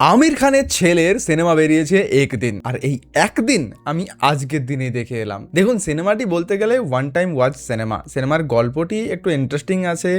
আমির খানের ছেলের সিনেমা বেরিয়েছে একদিন, আর এই একদিন আমি আজকের দিনে দেখে এলাম। দেখুন, সিনেমাটি বলতে গেলে ওয়ান টাইম ওয়াচ সিনেমার গল্পটি একটু ইন্টারেস্টিং আছে।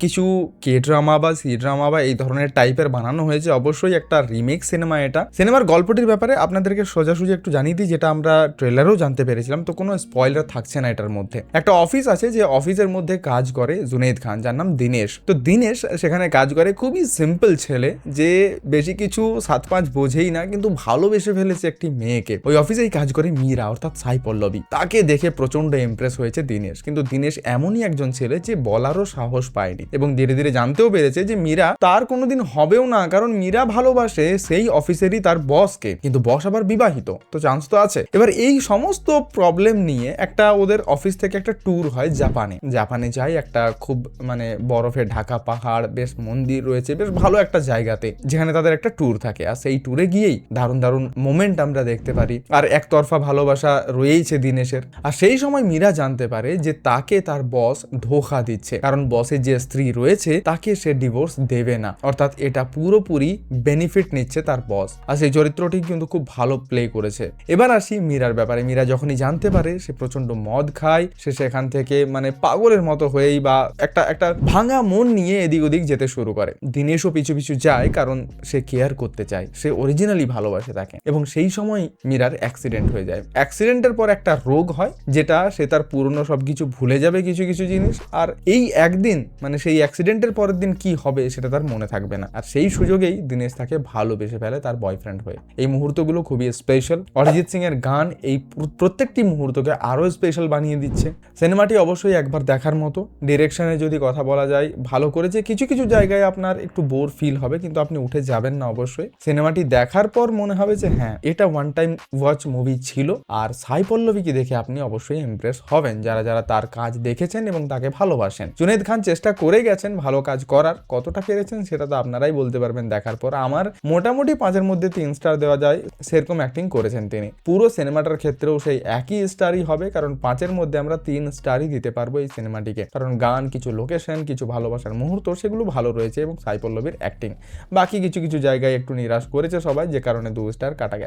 কিছু কে ড্রামা বা সি ড্রামা বা এই ধরনের টাইপের বানানো হয়েছে। অবশ্যই একটা রিমেক সিনেমা এটা। সিনেমার গল্পটির ব্যাপারে আপনাদেরকে সোজাসুজি একটু জানিয়ে দিই, যেটা আমরা ট্রেলারেও জানতে পেরেছিলাম, তো কোনো স্পয়লার থাকছে না এটার মধ্যে। একটা অফিস আছে, যে অফিসের মধ্যে কাজ করে জুনেদ খান, যার নাম দিনেশ। তো দিনেশ সেখানে কাজ করে, খুবই সিম্পল ছেলে, যে বেশি কিছু 7-5 বোঝেই না, কিন্তু ভালোবেসে ফেলেছে একটি মেয়েকে। ওই অফিসেই কাজ করে মীরা, অর্থাৎ সাই পল্লবী। তাকে দেখে প্রচন্ড ইমপ্রেস হয়েছে দিনেশ। কিন্তু দিনেশ এমনই একজন ছেলে যে বলারও সাহস পায়নি, এবং ধীরে ধীরে জানতেও পেরেছে যে মীরা তার কোনোদিন হবেও না, কারণ মীরা ভালোবাসে সেই অফিসেরই তার বসকে, কিন্তু বস আবার বিবাহিত, তো চান্স তো আছে। এবার এই সমস্ত প্রবলেম নিয়ে একটা ওদের অফিস থেকে একটা ট্যুর হয় জাপানে যায়, একটা খুব বরফে ঢাকা পাহাড়, বেশ মন্দির রয়েছে, বেশ ভালো একটা জায়গাতে, যেখানে তাদের একটা ট্যুর থাকে। আর সেই ট্যুরে গিয়েই দারুণ দারুণ মোমেন্ট আমরা দেখতে পারি, আর একতরফা ভালোবাসা রয়েইছে দিনেশের। আর সেই সময় মীরা জানতে পারে যে তাকে তার বস ধোঁকা দিচ্ছে, কারণ বসের যে স্ত্রী রয়েছে তাকে সে ডিভোর্স দেবে না, অর্থাৎ এটা পুরোপুরি বেনিফিট নিচ্ছে তার বস। আর সেই চরিত্রটি কিন্তু খুব ভালো প্লে করেছে। এবার আসি মীরার ব্যাপারে। মীরা যখনই জানতে পারে, সে প্রচন্ড মদ খায়, সে সেখান থেকে পাগলের মতো হয়েই বা একটা ভাঙা মন নিয়ে এদিক ওদিক যেতে শুরু করে। দিনেশও পিছু পিছু যায়, কারণ সে কেয়ার করতে চায়, সে অরিজিনালি ভালোবাসে তাকে। এবং সেই সময় মীরার অ্যাক্সিডেন্ট হয়ে যায়। অ্যাক্সিডেন্টের পর একটা রোগ হয়, যেটা সে তার পুরনো সবকিছু ভুলে যাবে কিছু কিছু জিনিস, আর এই একদিন সেই অ্যাক্সিডেন্টের পরের দিন কি হবে সেটা তার মনে থাকবে না। আর সেই সুযোগেই দিনেশ তাকে ভালোবেসে ফেলে তার বয়ফ্রেন্ড হয়ে। এই মুহূর্তগুলো খুবই স্পেশাল। অরিজিৎ সিং এর গান এই প্রত্যেকটি মুহূর্তকে আরো স্পেশাল বানিয়ে দিচ্ছে। সিনেমাটি অবশ্যই একবার দেখার মতো। ডিরেকশনে যদি কথা বলা যায়, ভালো করেছে। কিছু কিছু জায়গায় আপনার একটু বোর ফিল হবে, কিন্তু আপনি উঠে যাবেন না। অবশ্যই সিনেমাটি দেখার পর মনে হবে যে হ্যাঁ, এটা ওয়ান টাইম ওয়াচ মুভি ছিল। আর সাই পল্লবীকে দেখে আপনি অবশ্যই ইমপ্রেস হবেন, যারা যারা তার কাজ দেখেছেন এবং তাকে ভালোবাসেন। জুনেদ খান চেষ্টা করে গেছেন ভালো কাজ করার, কতটা পেরেছেন সেটা তো আপনারাই বলতে পারবেন দেখার পর। আমার মোটামুটি 5-এর মধ্যে 3 স্টার দেওয়া যায়, সেরকম অ্যাক্টিং করেছেন তিনি। পুরো সিনেমাটার ক্ষেত্রেও সেই একই স্টারই হবে, কারণ 5-এর মধ্যে আমরা 3 স্টারই দিতে পারবো এই সিনেমাটিকে। কারণ গান, কিছু লোকেশন, কিছু ভালোবাসার মুহূর্ত, সেগুলো ভালো রয়েছে, এবং সাই পল্লবীর অ্যাক্টিং। বাকি কিছু কিছু জায়গায় একটু নিরাশ করেছে সবাই, যে কারণে 2 স্টার কাটা গেছে।